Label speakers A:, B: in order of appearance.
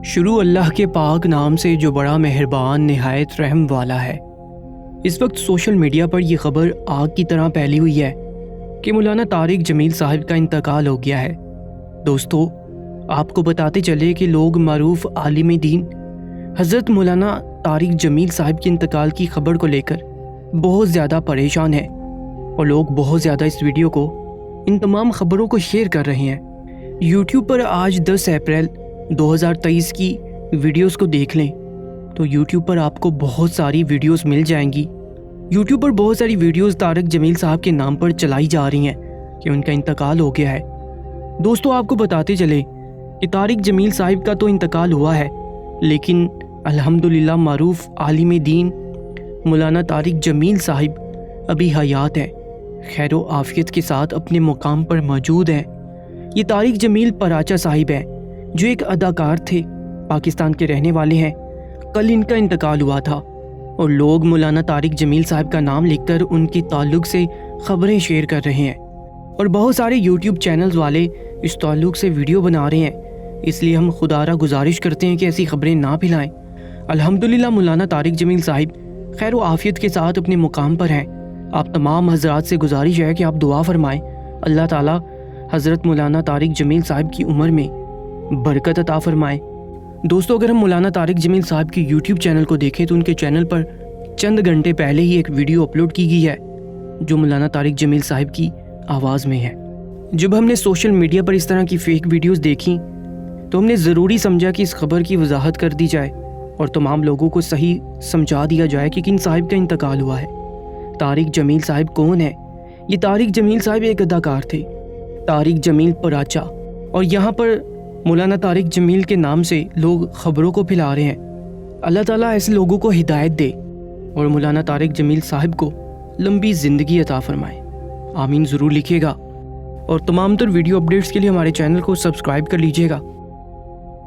A: شروع اللہ کے پاک نام سے جو بڑا مہربان نہایت رحم والا ہے۔ اس وقت سوشل میڈیا پر یہ خبر آگ کی طرح پھیلی ہوئی ہے کہ مولانا طارق جمیل صاحب کا انتقال ہو گیا ہے۔ دوستو، آپ کو بتاتے چلے کہ لوگ معروف عالم دین حضرت مولانا طارق جمیل صاحب کے انتقال کی خبر کو لے کر بہت زیادہ پریشان ہیں، اور لوگ بہت زیادہ اس ویڈیو کو، ان تمام خبروں کو شیئر کر رہے ہیں۔ یوٹیوب پر آج 10 اپریل 2023 کی ویڈیوز کو دیکھ لیں تو یوٹیوب پر آپ کو بہت ساری ویڈیوز مل جائیں گی۔ یوٹیوب پر بہت ساری ویڈیوز طارق جمیل صاحب کے نام پر چلائی جا رہی ہیں کہ ان کا انتقال ہو گیا ہے۔ دوستو، آپ کو بتاتے چلے کہ طارق جمیل صاحب کا تو انتقال ہوا ہے، لیکن الحمدللہ معروف عالم دین مولانا طارق جمیل صاحب ابھی حیات ہیں، خیر و عافیت کے ساتھ اپنے مقام پر موجود ہیں۔ یہ طارق جمیل پراچا صاحب ہیں، جو ایک اداکار تھے، پاکستان کے رہنے والے ہیں۔ کل ان کا انتقال ہوا تھا اور لوگ مولانا طارق جمیل صاحب کا نام لکھ کر ان کے تعلق سے خبریں شیئر کر رہے ہیں، اور بہت سارے یوٹیوب چینلز والے اس تعلق سے ویڈیو بنا رہے ہیں۔ اس لیے ہم خدا را گزارش کرتے ہیں کہ ایسی خبریں نہ پھیلائیں۔ الحمدللہ مولانا طارق جمیل صاحب خیر و عافیت کے ساتھ اپنے مقام پر ہیں۔ آپ تمام حضرات سے گزارش ہے کہ آپ دعا فرمائیں، اللہ تعالیٰ حضرت مولانا طارق جمیل صاحب کی عمر میں برکت عطا فرمائے۔ دوستو، اگر ہم مولانا طارق جمیل صاحب کے یوٹیوب چینل کو دیکھیں تو ان کے چینل پر چند گھنٹے پہلے ہی ایک ویڈیو اپلوڈ کی گئی ہے جو مولانا طارق جمیل صاحب کی آواز میں ہے۔ جب ہم نے سوشل میڈیا پر اس طرح کی فیک ویڈیوز دیکھیں تو ہم نے ضروری سمجھا کہ اس خبر کی وضاحت کر دی جائے اور تمام لوگوں کو صحیح سمجھا دیا جائے کہ کن صاحب کا انتقال ہوا ہے۔ طارق جمیل صاحب کون ہے؟ یہ طارق جمیل صاحب ایک اداکار تھے، طارق جمیل پراچا، اور یہاں پر مولانا طارق جمیل کے نام سے لوگ خبروں کو پھیلا رہے ہیں۔ اللہ تعالیٰ ایسے لوگوں کو ہدایت دے اور مولانا طارق جمیل صاحب کو لمبی زندگی عطا فرمائے، آمین ضرور لکھیے گا، اور تمام تر ویڈیو اپڈیٹس کے لیے ہمارے چینل کو سبسکرائب کر لیجیے گا۔